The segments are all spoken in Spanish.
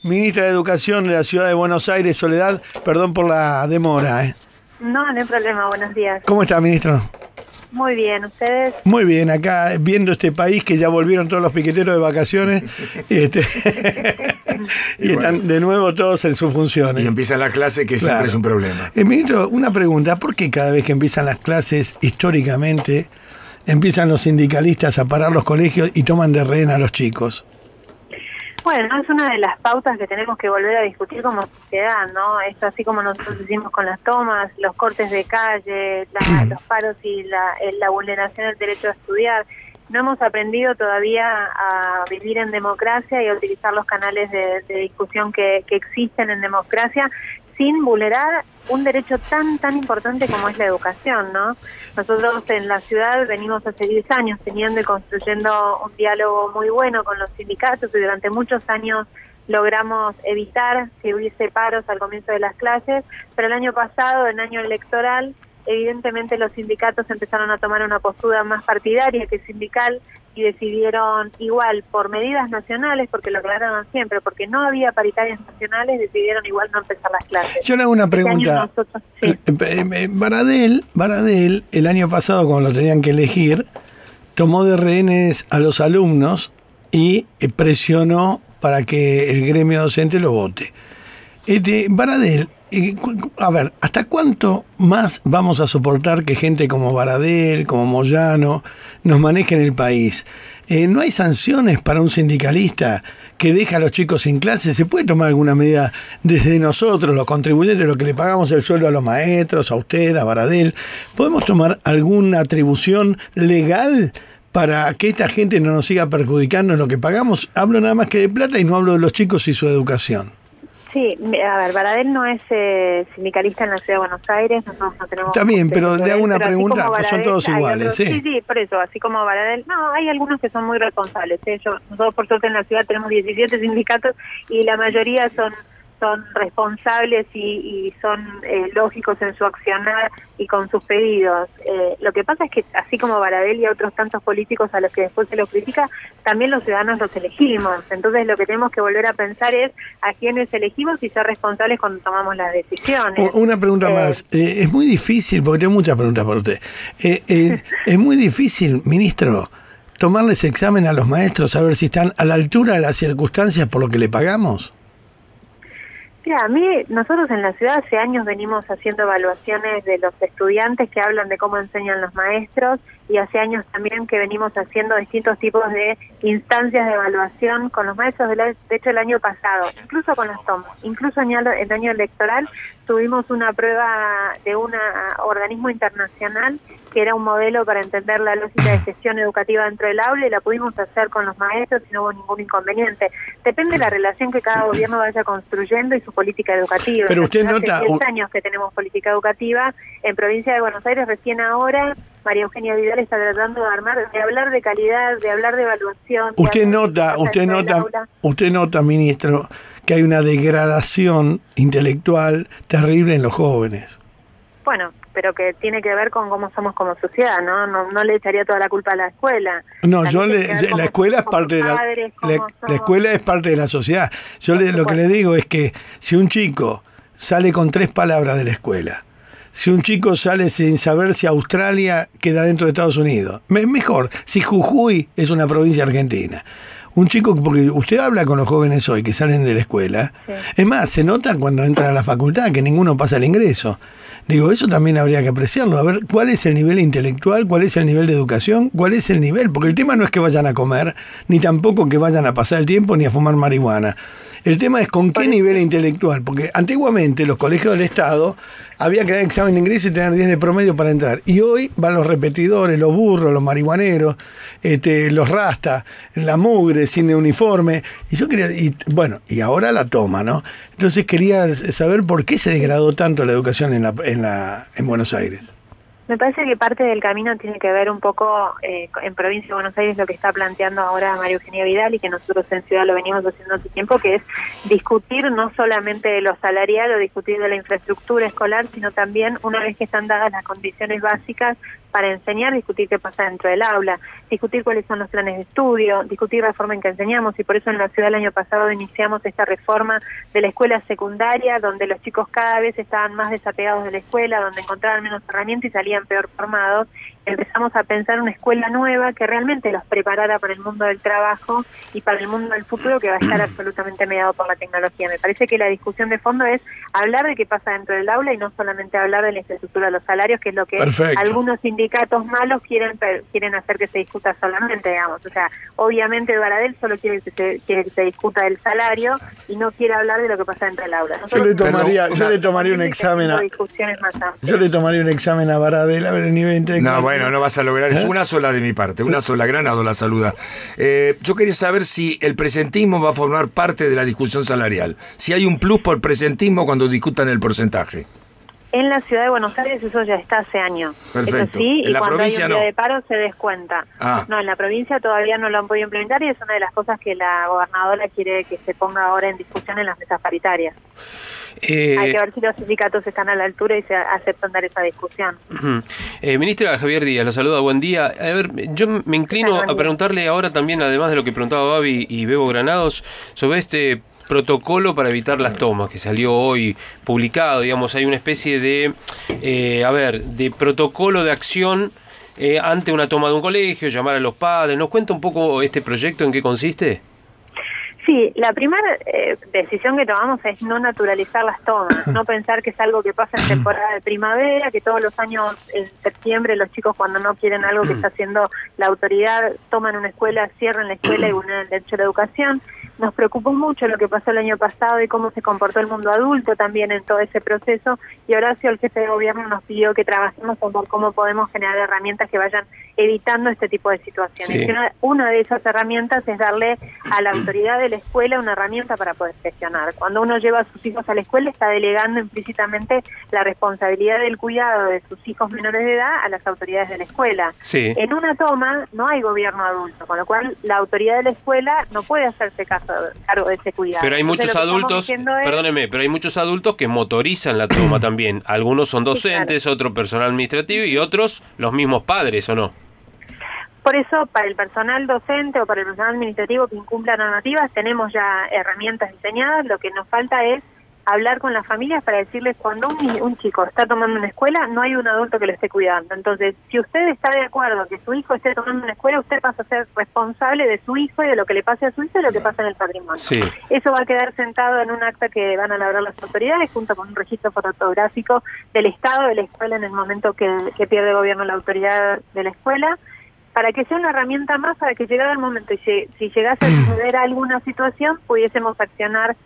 Ministra de Educación de la Ciudad de Buenos Aires, Soledad, perdón por la demora. No hay problema, buenos días. ¿Cómo está, ministro? Muy bien, ¿ustedes? Muy bien, acá viendo este país que ya volvieron todos los piqueteros de vacaciones y están de nuevo todos en sus funciones. Y empieza la clase, que siempre es un problema. Ministro, una pregunta, ¿por qué cada vez que empiezan las clases, históricamente, empiezan los sindicalistas a parar los colegios y toman de rehén a los chicos? Bueno, es una de las pautas que tenemos que volver a discutir como sociedad, ¿no? Esto así como nosotros hicimos con las tomas, los cortes de calle, los paros y la vulneración del derecho a estudiar. No hemos aprendido todavía a vivir en democracia y a utilizar los canales de discusión que existen en democracia sin vulnerar un derecho tan importante como es la educación, ¿no? Nosotros en la ciudad venimos hace 10 años teniendo y construyendo un diálogo muy bueno con los sindicatos y durante muchos años logramos evitar que hubiese paros al comienzo de las clases, pero el año pasado, en año electoral, evidentemente los sindicatos empezaron a tomar una postura más partidaria que sindical y decidieron igual por medidas nacionales, porque lo aclararon siempre, porque no había paritarias nacionales, decidieron igual no empezar las clases. Yo le hago una pregunta. Sí. Baradel, el año pasado, cuando lo tenían que elegir, tomó de rehenes a los alumnos y presionó para que el gremio docente lo vote. Baradel, a ver, ¿hasta cuánto más vamos a soportar que gente como Baradel, como Moyano, nos manejen el país? ¿No hay sanciones para un sindicalista que deja a los chicos sin clase? ¿Se puede tomar alguna medida desde nosotros, los contribuyentes, los que le pagamos el sueldo a los maestros, a usted, a Baradel? ¿Podemos tomar alguna atribución legal para que esta gente no nos siga perjudicando en lo que pagamos? Hablo nada más que de plata y no hablo de los chicos y su educación. Sí, a ver, Baradel no es sindicalista en la Ciudad de Buenos Aires, nosotros no tenemos... También, pero le hago una pregunta, Baradel, son todos iguales, ¿sí? Sí, por eso, así como Baradel, no, hay algunos que son muy responsables, nosotros por suerte en la ciudad tenemos 17 sindicatos y la mayoría son responsables y son lógicos en su accionar y con sus pedidos. Lo que pasa es que así como Baradel y a otros tantos políticos a los que después se los critica, también los ciudadanos los elegimos. Entonces lo que tenemos que volver a pensar es a quiénes elegimos y ser responsables cuando tomamos las decisiones. Una pregunta más. Es muy difícil, porque tengo muchas preguntas para usted. Es muy difícil, ministro, tomarles examen a los maestros, a ver si están a la altura de las circunstancias por lo que le pagamos. Mira, nosotros en la ciudad hace años venimos haciendo evaluaciones de los estudiantes que hablan de cómo enseñan los maestros y hace años también que venimos haciendo distintos tipos de instancias de evaluación con los maestros. De hecho, el año pasado, incluso con las tomas, incluso en el año electoral, tuvimos una prueba de un organismo internacional que era un modelo para entender la lógica de gestión educativa dentro del aula y la pudimos hacer con los maestros y no hubo ningún inconveniente. Depende de la relación que cada gobierno vaya construyendo y su política educativa. Pero usted nota... Hace 10 años que tenemos política educativa. En Provincia de Buenos Aires, recién ahora, María Eugenia Vidal está tratando de hablar de calidad, de hablar de evaluación. Usted nota, ministro, que hay una degradación intelectual terrible en los jóvenes. Bueno, pero que tiene que ver con cómo somos como sociedad, ¿no? No le echaría toda la culpa a la escuela. No, la escuela es parte de la escuela es parte de la sociedad. Lo que le digo es que si un chico sale con 3 palabras de la escuela, si un chico sale sin saber si Australia queda dentro de Estados Unidos, mejor, si Jujuy es una provincia argentina. Un chico, porque usted habla con los jóvenes hoy que salen de la escuela, sí. Es más, se nota cuando entran a la facultad que ninguno pasa el ingreso. Digo, eso también habría que apreciarlo, a ver cuál es el nivel intelectual, cuál es el nivel de educación, cuál es el nivel, porque el tema no es que vayan a comer, ni tampoco que vayan a pasar el tiempo ni a fumar marihuana. El tema es con qué nivel intelectual, porque antiguamente los colegios del Estado había que dar examen de ingreso y tener 10 de promedio para entrar. Y hoy van los repetidores, los burros, los marihuaneros, los rastas, la mugre, sin uniforme. Y yo quería, y ahora la toma, ¿no? Entonces quería saber por qué se degradó tanto la educación en Buenos Aires. Me parece que parte del camino tiene que ver un poco en Provincia de Buenos Aires lo que está planteando ahora María Eugenia Vidal y que nosotros en Ciudad lo venimos haciendo hace tiempo, que es discutir no solamente de lo salarial o discutir de la infraestructura escolar, sino también, una vez que están dadas las condiciones básicas para enseñar, discutir qué pasa dentro del aula, discutir cuáles son los planes de estudio, discutir la forma en que enseñamos, y por eso en la ciudad el año pasado iniciamos esta reforma de la escuela secundaria, donde los chicos cada vez estaban más desapegados de la escuela, donde encontraban menos herramientas y salían peor formados. Empezamos a pensar una escuela nueva que realmente los preparara para el mundo del trabajo y para el mundo del futuro, que va a estar absolutamente mediado por la tecnología. Me parece que la discusión de fondo es hablar de qué pasa dentro del aula y no solamente hablar de la infraestructura de los salarios, que es lo que algunos sindicatos malos quieren hacer que se discuta solamente, digamos. O sea, obviamente Baradel solo quiere que se discuta del salario y no quiere hablar de lo que pasa dentro del aula. Yo le tomaría un examen a Baradel a ver el nivel intelectual. Bueno, no vas a lograr eso. Una sola de mi parte, una sola. Granado la saluda. Yo quería saber si el presentismo va a formar parte de la discusión salarial. Si hay un plus por presentismo cuando discutan el porcentaje. En la ciudad de Buenos Aires eso ya está hace años. Perfecto. Eso sí, en la cuando provincia hay un día de paro se descuenta. No, en la provincia todavía no lo han podido implementar y es una de las cosas que la gobernadora quiere que se ponga ahora en discusión en las mesas paritarias. Hay que ver si los sindicatos están a la altura y se aceptan dar esa discusión. Ministra Javier Díaz, la saluda, buen día. A ver, yo me inclino a preguntarle ahora también, además de lo que preguntaba Babi y Bebo Granados, sobre este protocolo para evitar las tomas que salió hoy publicado. Digamos, hay una especie de de protocolo de acción ante una toma de un colegio, llamar a los padres. ¿Nos cuenta un poco este proyecto, en qué consiste? Sí, la primera decisión que tomamos es no naturalizar las tomas, no pensar que es algo que pasa en temporada de primavera, que todos los años en septiembre los chicos, cuando no quieren algo que está haciendo la autoridad, toman una escuela, cierran la escuela y vulneran el derecho a la educación. Nos preocupó mucho lo que pasó el año pasado y cómo se comportó el mundo adulto también en todo ese proceso, y Horacio, el jefe de gobierno, nos pidió que trabajemos en ver cómo podemos generar herramientas que vayan evitando este tipo de situaciones. Sí. Una de esas herramientas es darle a la autoridad de la escuela una herramienta para poder gestionar. Cuando uno lleva a sus hijos a la escuela, está delegando implícitamente la responsabilidad del cuidado de sus hijos menores de edad a las autoridades de la escuela. Sí. En una toma no hay gobierno adulto, con lo cual la autoridad de la escuela no puede hacerse cargo de ese cuidado. Pero hay muchos adultos, perdóneme, pero hay muchos adultos que motorizan la toma también. Algunos son docentes, otro personal administrativo y otros los mismos padres, ¿o no? Por eso, para el personal docente o para el personal administrativo que incumpla normativas, tenemos ya herramientas diseñadas. Lo que nos falta es hablar con las familias para decirles, cuando un chico está tomando una escuela, no hay un adulto que lo esté cuidando. Entonces, si usted está de acuerdo que su hijo esté tomando una escuela, usted pasa a ser responsable de su hijo y de lo que le pase a su hijo y de lo que pasa en el patrimonio. Sí. Eso va a quedar sentado en un acta que van a elaborar las autoridades, junto con un registro fotográfico del estado de la escuela en el momento que pierde gobierno la autoridad de la escuela, para que sea una herramienta más, para que llegara el momento y si llegase a suceder alguna situación, pudiésemos accionar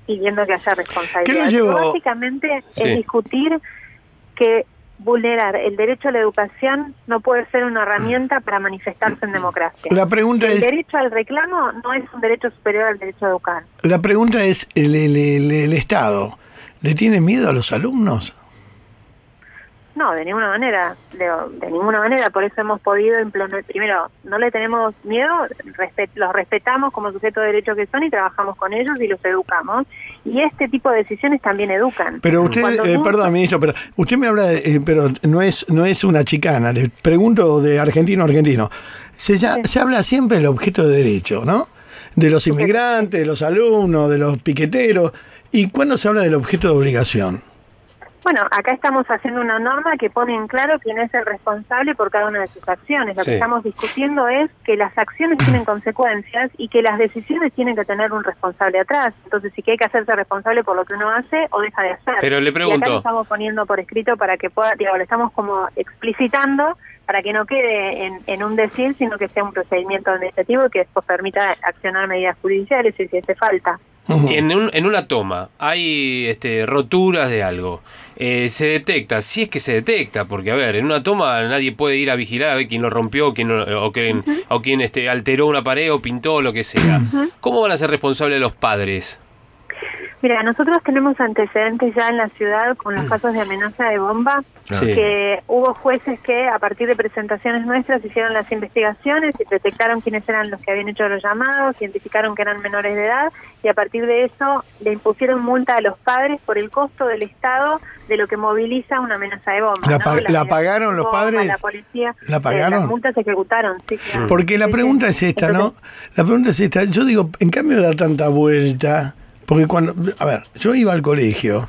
pidiendo que haya responsabilidad. Básicamente es discutir que vulnerar el derecho a la educación no puede ser una herramienta para manifestarse en democracia. La pregunta el derecho al reclamo no es un derecho superior al derecho a educar. La pregunta es, ¿el Estado le tiene miedo a los alumnos? No, de ninguna manera, de ninguna manera. Por eso hemos podido implementar. Primero, no le tenemos miedo, los respetamos como sujetos de derechos que son y trabajamos con ellos y los educamos. Y este tipo de decisiones también educan. Pero usted, perdón, ministro, pero usted me habla de, pero no es una chicana. Le pregunto de argentino a argentino. Se habla siempre del objeto de derecho, ¿no? De los inmigrantes, de los alumnos, de los piqueteros. ¿Y cuándo se habla del objeto de obligación? Bueno, acá estamos haciendo una norma que pone en claro quién es el responsable por cada una de sus acciones. Lo que estamos discutiendo es que las acciones tienen consecuencias y que las decisiones tienen que tener un responsable atrás. Entonces, sí que hay que hacerse responsable por lo que uno hace o deja de hacer. Pero le pregunto... Y acá lo estamos poniendo por escrito para que pueda, lo estamos como explicitando para que no quede en un decir, sino que sea un procedimiento administrativo y que después permita accionar medidas judiciales si hace falta. En una toma hay roturas de algo, se detecta, si es que se detecta, porque a ver, en una toma nadie puede ir a vigilar a ver quién lo rompió o quién alteró una pared o pintó, lo que sea. ¿Cómo van a ser responsables los padres? Mira, nosotros tenemos antecedentes ya en la ciudad con los casos de amenaza de bomba, que hubo jueces que a partir de presentaciones nuestras hicieron las investigaciones y detectaron quiénes eran los que habían hecho los llamados, identificaron que eran menores de edad y a partir de eso le impusieron multa a los padres por el costo del Estado de lo que moviliza una amenaza de bomba. ¿La pagaron los padres? La policía. ¿La pagaron? Las multas se ejecutaron, sí. Claro. Porque la pregunta es esta, entonces, ¿no? La pregunta es esta. Yo digo, en cambio de dar tanta vuelta... Porque a ver, yo iba al colegio,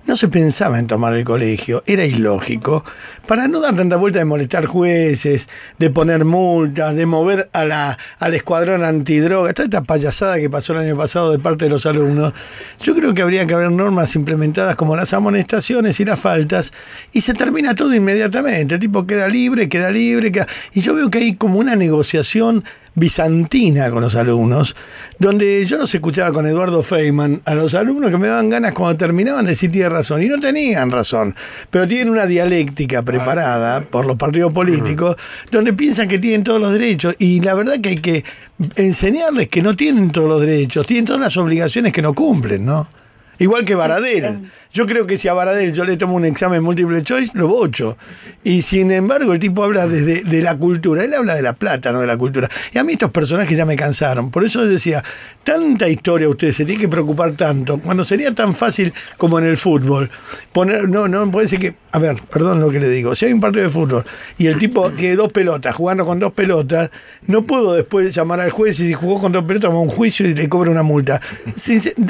no se pensaba en tomar el colegio, era ilógico, para no dar tanta vuelta de molestar jueces, de poner multas, de mover al escuadrón antidroga, toda esta payasada que pasó el año pasado de parte de los alumnos. Yo creo que habría que haber normas implementadas como las amonestaciones y las faltas, y se termina todo inmediatamente, el tipo queda libre, y yo veo que hay como una negociación bizantina con los alumnos, donde yo los escuchaba con Eduardo Feynman a los alumnos que me daban ganas cuando terminaban de decir tiene razón, y no tenían razón, pero tienen una dialéctica preparada por los partidos políticos, donde piensan que tienen todos los derechos, y la verdad que hay que enseñarles que no tienen todos los derechos, tienen todas las obligaciones que no cumplen, ¿no? Igual que Baradel. Yo creo que si a Baradel yo le tomo un examen múltiple choice, lo bocho. Y sin embargo, el tipo habla de la cultura. Él habla de la plata, no de la cultura. Y a mí estos personajes ya me cansaron. Por eso decía, tanta historia ustedes se tienen que preocupar tanto, cuando sería tan fácil como en el fútbol. No puede ser que... A ver, perdón lo que le digo. Si hay un partido de fútbol y el tipo tiene 2 pelotas, jugando con 2 pelotas, no puedo después llamar al juez y si jugó con 2 pelotas, va a un juicio y le cobra una multa.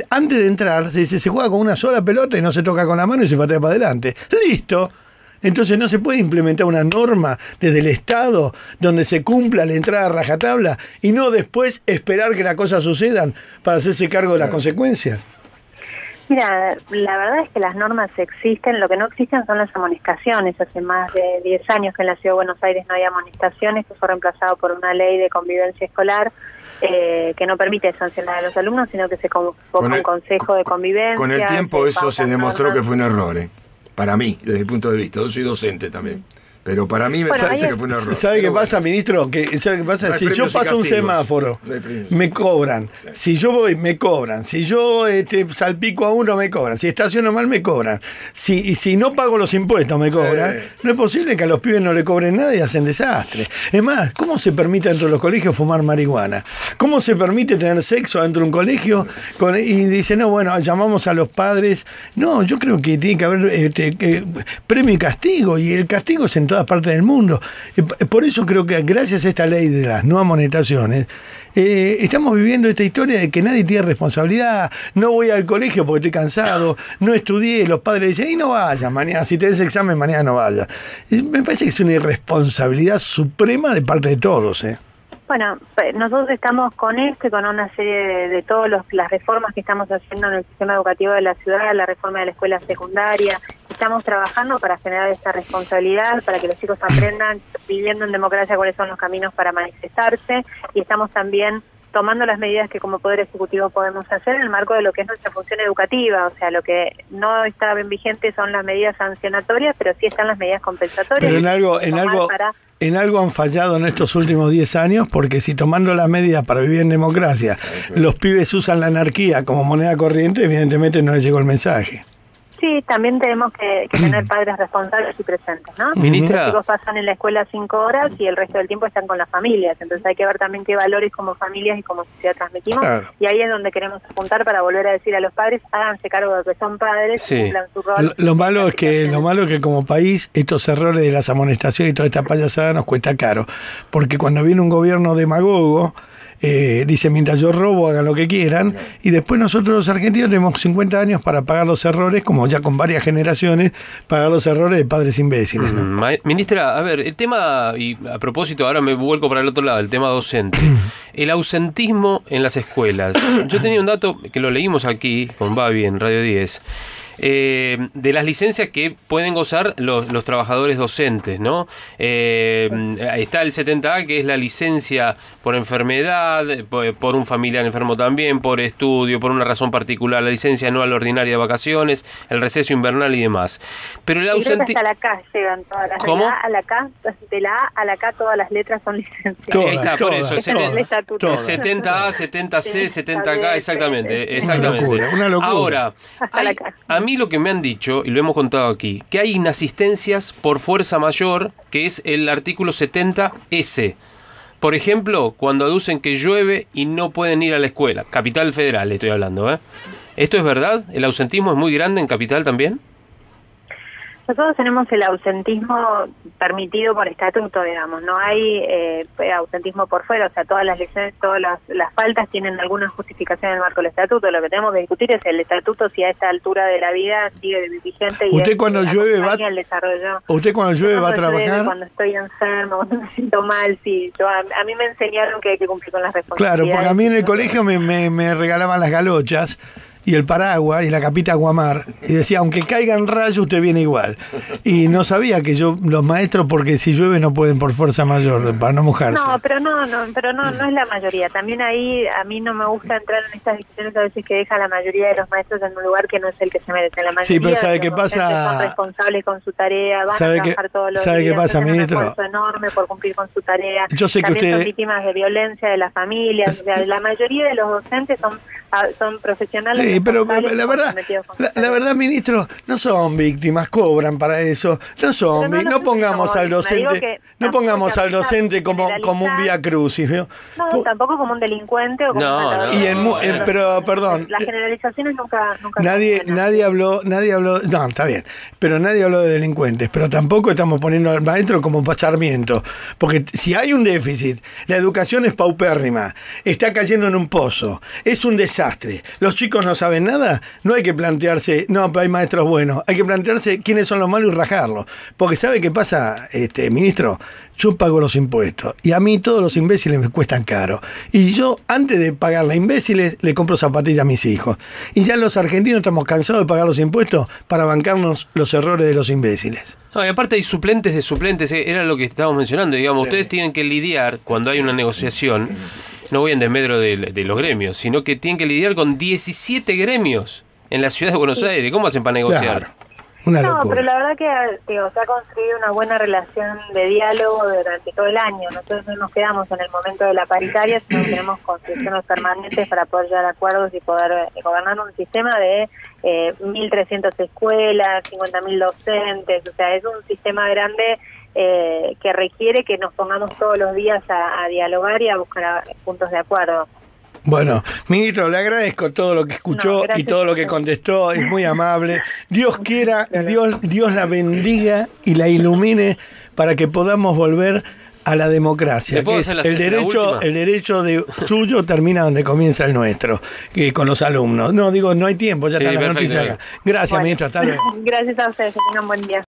Antes de entrar, se juega con una sola pelota y no se toca con la mano y se patea para adelante. ¡Listo! Entonces no se puede implementar una norma desde el Estado donde se cumpla la entrada a rajatabla y no después esperar que las cosas sucedan para hacerse cargo de las consecuencias. Mira, la verdad es que las normas existen, lo que no existen son las amonestaciones. Hace más de 10 años que en la Ciudad de Buenos Aires no hay amonestaciones, que fue reemplazado por una ley de convivencia escolar que no permite sancionar a los alumnos, sino que se convoca un consejo de convivencia. Con el tiempo eso se demostró que fue un error, para mí, desde mi punto de vista. Yo soy docente también. Pero para mí me parece que fue un error. ¿Sabe qué pasa, ministro? ¿Sabe qué pasa? Si yo paso un semáforo, me cobran. Si yo voy, me cobran. Si yo salpico a uno, me cobran. Si estaciono mal, me cobran. Si no pago los impuestos, me cobran. No es posible que a los pibes no le cobren nada y hacen desastre. Es más, ¿cómo se permite dentro de los colegios fumar marihuana? ¿Cómo se permite tener sexo dentro de un colegio? Y dice, no, bueno, llamamos a los padres. No, yo creo que tiene que haber premio y castigo. Y el castigo es en todas partes del mundo. Por eso creo que gracias a esta ley de las no amonestaciones estamos viviendo esta historia de que nadie tiene responsabilidad. No voy al colegio porque estoy cansado, no estudié, los padres dicen, y no vayas mañana, si tenés examen mañana no vayas. Me parece que es una irresponsabilidad suprema de parte de todos. Bueno, nosotros estamos con esto y con una serie de todas las reformas que estamos haciendo en el sistema educativo de la ciudad, la reforma de la escuela secundaria. Estamos trabajando para generar esta responsabilidad, para que los chicos aprendan, viviendo en democracia, cuáles son los caminos para manifestarse, y estamos también tomando las medidas que como Poder Ejecutivo podemos hacer en el marco de lo que es nuestra función educativa. O sea, lo que no está bien vigente son las medidas sancionatorias, pero sí están las medidas compensatorias. Pero en algo han fallado en estos últimos 10 años, porque si tomando las medidas para vivir en democracia, los pibes usan la anarquía como moneda corriente, evidentemente no les llegó el mensaje. Sí, también tenemos que tener padres responsables y presentes, ¿no? Ministra. Los chicos pasan en la escuela 5 horas y el resto del tiempo están con las familias, entonces hay que ver también qué valores como familias y como sociedad transmitimos, claro. Y ahí es donde queremos apuntar para volver a decir a los padres, háganse cargo de que son padres, sí. Cumplan su rol. Lo malo es que como país estos errores de las amonestaciones y toda esta payasada nos cuesta caro, porque cuando viene un gobierno demagogo, dice, mientras yo robo, hagan lo que quieran, y después nosotros los argentinos tenemos 50 años para pagar los errores, como ya con varias generaciones, pagar los errores de padres imbéciles, ¿no? Ministra, a ver, el tema, y a propósito, ahora me vuelco para el otro lado, el tema docente, el ausentismo en las escuelas. Yo tenía un dato que lo leímos aquí con Babi en Radio 10, de las licencias que pueden gozar los trabajadores docentes, ¿no? Está el 70A, que es la licencia por enfermedad, por un familiar enfermo también, por estudio, por una razón particular, la licencia anual ordinaria de vacaciones, el receso invernal y demás. Pero el ausente... Hasta la K llegan todas las. ¿Cómo? De la A a la K todas las letras son licencias. Ahí está, por eso. Esa es la estatuto. 70A, 70C, 70K, exactamente. Una locura. Ahora, a mí lo que me han dicho, y lo hemos contado aquí, que hay inasistencias por fuerza mayor, que es el artículo 70S. Por ejemplo, cuando aducen que llueve y no pueden ir a la escuela. Capital Federal, estoy hablando, ¿eh? ¿Esto es verdad? ¿El ausentismo es muy grande en Capital también? Nosotros tenemos el ausentismo permitido por estatuto, digamos, no hay ausentismo por fuera, o sea, todas las lecciones, todas las faltas tienen alguna justificación en el marco del estatuto. Lo que tenemos que discutir es el estatuto, si a esta altura de la vida sigue vigente y usted cuando llueve va el desarrollo. ¿Usted cuando llueve va a trabajar? Llueve, cuando estoy enfermo, cuando me siento mal, sí. A mí me enseñaron que hay que cumplir con las responsabilidades. Claro, porque a mí en el colegio me regalaban las galochas y el paraguas y la capita Aguamar, y decía, aunque caigan rayos, usted viene igual. Y no sabía que los maestros, porque si llueve no pueden por fuerza mayor, para no mojarse. No, pero no es la mayoría. También ahí a mí no me gusta entrar en estas discusiones a veces que deja la mayoría de los maestros en un lugar que no es el que se merece. La mayoría sí, pero ¿sabe qué pasa? Son responsables con su tarea, van a trabajar todos los días. ¿Sabe qué pasa, ministro? Un esfuerzo enorme por cumplir con su tarea. Yo sé también que usted son víctimas de violencia de las familias. O sea, la mayoría de los docentes son profesionales. Sí, pero la verdad, ministro, no son víctimas, cobran para eso. No pongamos al docente como un vía crucis, ¿vio? No, tampoco como un delincuente o como un pero perdón, las generalizaciones nunca nadie habló, no, está bien, pero nadie habló de delincuentes, pero tampoco estamos poniendo al maestro como Sarmiento, porque si hay un déficit, la educación es paupérrima, está cayendo en un pozo, es un desastre, los chicos no saben nada, no hay que plantearse, no, hay maestros buenos, hay que plantearse quiénes son los malos y rajarlos, porque ¿sabe qué pasa, ministro? Yo pago los impuestos y a mí todos los imbéciles me cuestan caro. Y yo, antes de pagarle a imbéciles, le compro zapatillas a mis hijos. Y ya los argentinos estamos cansados de pagar los impuestos para bancarnos los errores de los imbéciles. No, y aparte hay suplentes de suplentes, era lo que estábamos mencionando. Digamos, ustedes tienen que lidiar cuando hay una negociación, no voy en desmedro de los gremios, sino que tienen que lidiar con 17 gremios en la ciudad de Buenos Aires. ¿Cómo hacen para negociar? Claro. Una locura. Pero la verdad que se ha construido una buena relación de diálogo durante todo el año. Nosotros no nos quedamos en el momento de la paritaria, sino que tenemos construcciones permanentes para poder llegar a acuerdos y poder gobernar un sistema de 1.300 escuelas, 50.000 docentes. O sea, es un sistema grande que requiere que nos pongamos todos los días a dialogar y a buscar puntos de acuerdo. Bueno, ministro, le agradezco todo lo que escuchó y todo lo que contestó, es muy amable. Dios quiera, Dios la bendiga y la ilumine para que podamos volver a la democracia, que es el derecho de suyo termina donde comienza el nuestro, con los alumnos. No hay tiempo, ya está la noticia acá. Gracias, ministro, hasta luego. Gracias a ustedes, que tengan buen día.